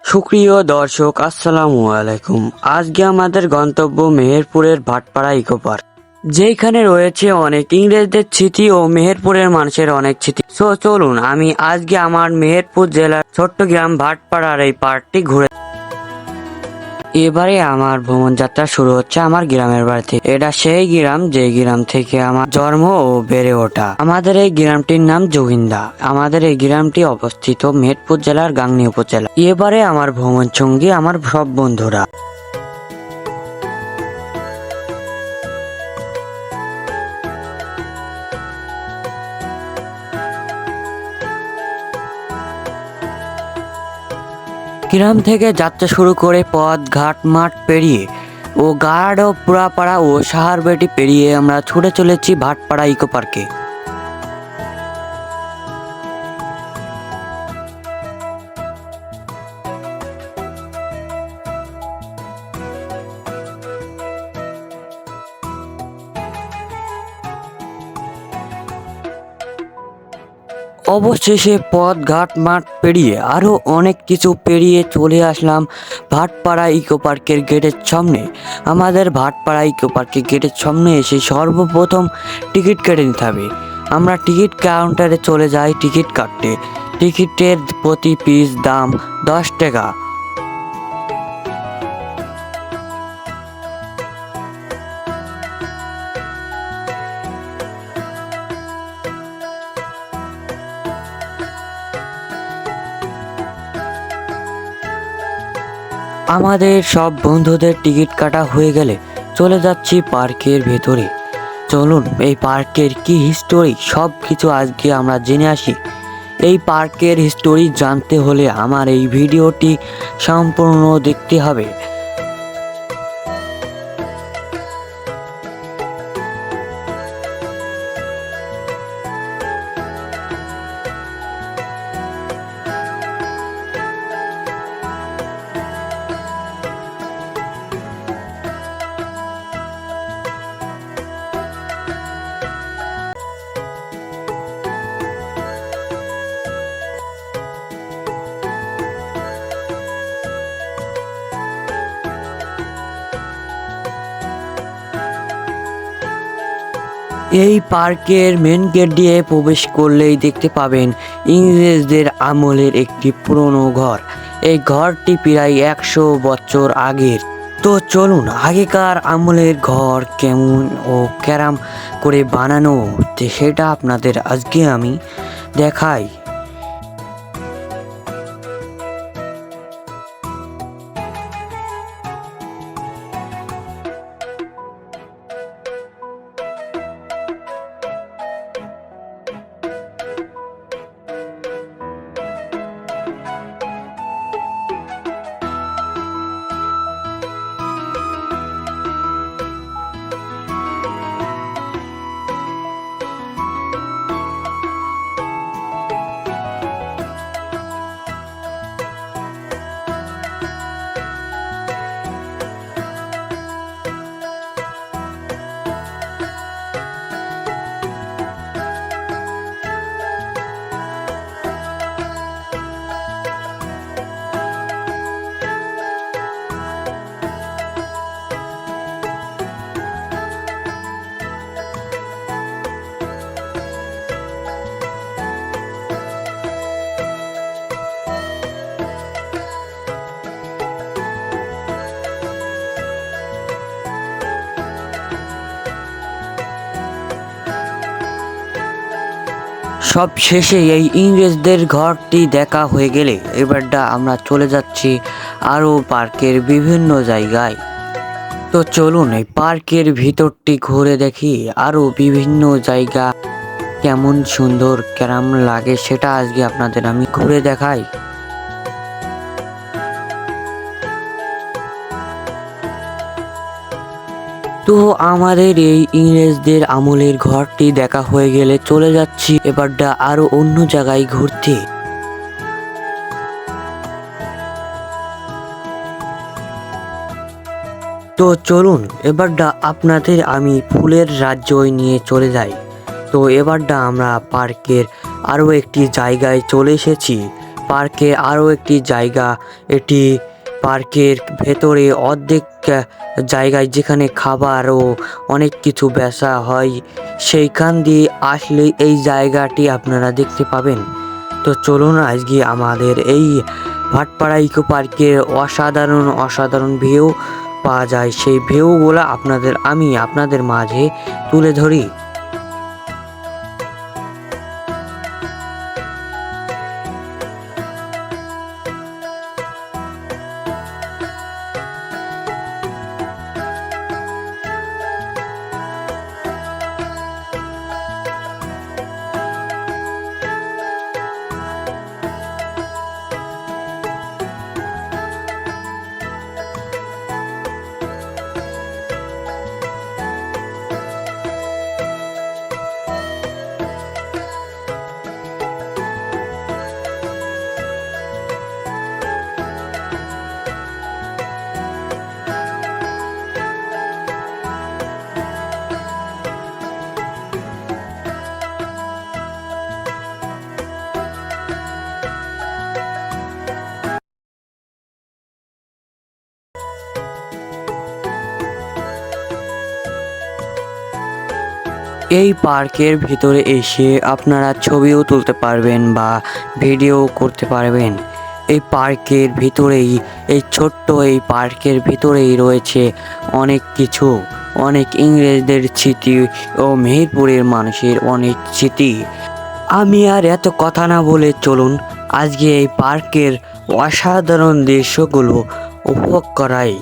সুপ্রিয় দর্শক, আসসালামু আলাইকুম। আজকে আমাদের গন্তব্য মেহেরপুরের ভাটপাড়া ইকো পার্ক, যেখানে রয়েছে অনেক ইংরেজদের স্মৃতি ও মেহেরপুরের মানুষের অনেক স্মৃতি। চলুন আমি আজকে আমার মেহেরপুর জেলার ছোট্ট গ্রাম ভাটপাড়ার এই পার্কটি ঘুরে। এবারে আমার ভ্রমণ যাত্রা শুরু হচ্ছে আমার গ্রামের বাড়ি থেকে। এটা সেই গ্রাম যে গ্রাম থেকে আমার জন্ম ও বেড়ে ওঠা। আমাদের এই গ্রামটির নাম জোগিন্দা। আমাদের এই গ্রামটি অবস্থিত মেহেরপুর জেলার গাংনী উপজেলা। এবারে আমার ভ্রমণ সঙ্গী আমার সব বন্ধুরা। গ্রাম থেকে যাত্রা শুরু করে পথ ঘাট মাঠ পেরিয়ে ও গাঢ় পুরাপাড়া ও সাহারবেটি পেরিয়ে আমরা ছুটে চলেছি ভাটপাড়া ইকো পার্কে। অবশেষে পথ ঘাট মাঠ পেরিয়ে আরো অনেক কিছু পেরিয়ে চলে আসলাম ভাটপাড়া ইকো পার্কের গেটের সামনে। আমাদের ভাটপাড়া ইকো পার্কের গেটের সামনে এসে সর্বপ্রথম টিকিট কেটে নিতে হবে। আমরা টিকিট কাউন্টারে চলে যাই টিকিট কাটতে। টিকিটের প্রতি পিস দাম 10 টাকা। আমাদের সব বন্ধুদের টিকিট কাটা হয়ে গেলে চলে যাচ্ছি পার্কের ভেতরে। চলুন এই পার্কের কি হিস্টোরি সব কিছু আজকে আমরা জেনে আসি। এই পার্কের হিস্টোরি জানতে হলে আমার এই ভিডিওটি সম্পূর্ণ দেখতে হবে। এই পার্কের মেন গেট দিয়ে প্রবেশ করলেই দেখতে পাবেন ইংরেজদের আমলের একটি পুরনো ঘর। এই ঘরটি প্রায় 100 বছর আগের। তো চলুন আগেকার আমলের ঘর কেমন ও ক্যারাম করে বানানো সেটা আপনাদের আজকে আমি দেখাই। সব শেষে এই ইংরেজদের ঘরটি দেখা হয়ে গেলে এবারটা আমরা চলে যাচ্ছি আরও পার্কের বিভিন্ন জায়গায়। তো চলুন এই পার্কের ভিতরটি ঘুরে দেখি, আরও বিভিন্ন জায়গা কেমন সুন্দর কেমন লাগে সেটা আজকে আপনাদের আমি ঘুরে দেখাই। তো আমাদের এই ইংরেজদের আমলের ঘরটি দেখা হয়ে গেলে চলে যাচ্ছি এবারটা আরো অন্য জায়গায় ঘুরতে। তো চলুন এবারটা আপনাদের আমি ফুলের রাজ্যই নিয়ে চলে যাই। তো এবারটা আমরা পার্কের আরো একটি জায়গায় চলে এসেছি। পার্কের আরও একটি জায়গা। এটি পার্কের ভেতরে অর্ধেক জায়গায় যেখানে খাবার ও অনেক কিছু বেচা হয়, সেইখান দিয়ে আসলে এই জায়গাটি আপনারা দেখতে পাবেন। তো চলুন আজকে আমাদের এই ভাটপাড়া ইকো পার্কের অসাধারণ ভিউ পাওয়া যায়, সেই ভিউগুলো আমি আপনাদের মাঝে তুলে ধরি। এই পার্কের ভিতরে এসে আপনারা ছবিও তুলতে পারবেন বা ভিডিও করতে পারবেন। এই পার্কের ভিতরেই এই পার্কের ভিতরেই রয়েছে অনেক কিছু, অনেক ইংরেজদের স্মৃতি ও মেহেরপুরের মানুষের অনেক স্মৃতি। আমি আর এত কথা না বলে চলুন আজকে এই পার্কের অসাধারণ দৃশ্যগুলো উপভোগ করাই।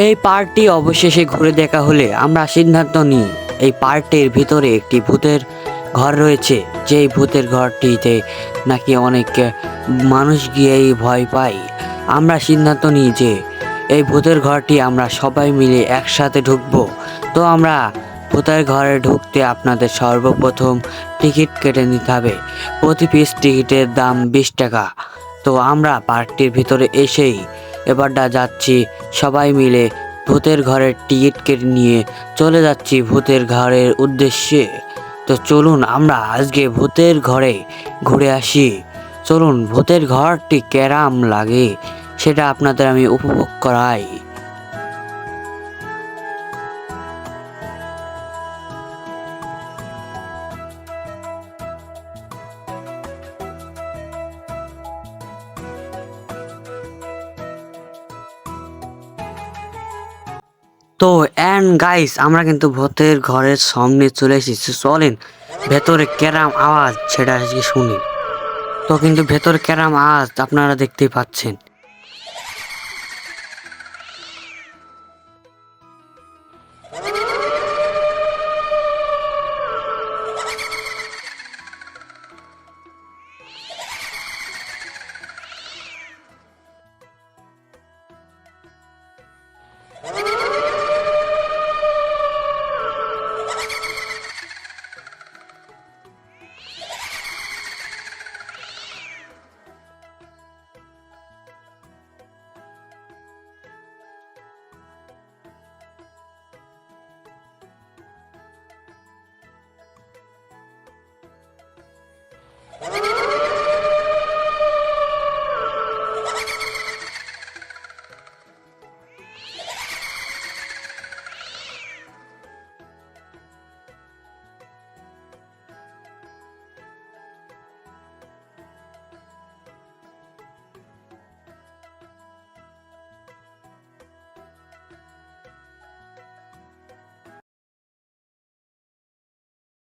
এই পার্কটি অবশেষে ঘুরে দেখা হলে আমরা সিদ্ধান্ত নিই এই পার্কটির ভিতরে একটি ভূতের ঘর রয়েছে, যেই ভূতের ঘরটিতে নাকি অনেক মানুষ গিয়েই ভয় পায়। আমরা সিদ্ধান্ত নিই যে এই ভূতের ঘরটি আমরা সবাই মিলে একসাথে ঢুকবো। তো আমরা ভূতের ঘরে ঢুকতে আপনাদের সর্বপ্রথম টিকিট কেটে নিতে হবে। প্রতি পিস টিকিটের দাম 20 টাকা। তো আমরা পার্কটির ভিতরে এসেই এবারটা যাচ্ছি সবাই মিলে ভূতের ঘরের টিকিট কেটে নিয়ে চলে যাচ্ছি ভূতের ঘরের উদ্দেশ্যে। তো চলুন আমরা আজকে ভূতের ঘরে ঘুরে আসি। চলুন ভূতের ঘরটি কেরাম লাগে সেটা আপনাদের আমি উপভোগ করাই। তো গাইস আমরা কিন্তু ভূতের ঘরের সামনে চলে এসেছি। চলেন ভেতরে কেরাম আওয়াজ সেটা আজকে শুনি। তো কিন্তু ভেতরে কেরাম আওয়াজ আপনারা দেখতেই পাচ্ছেন।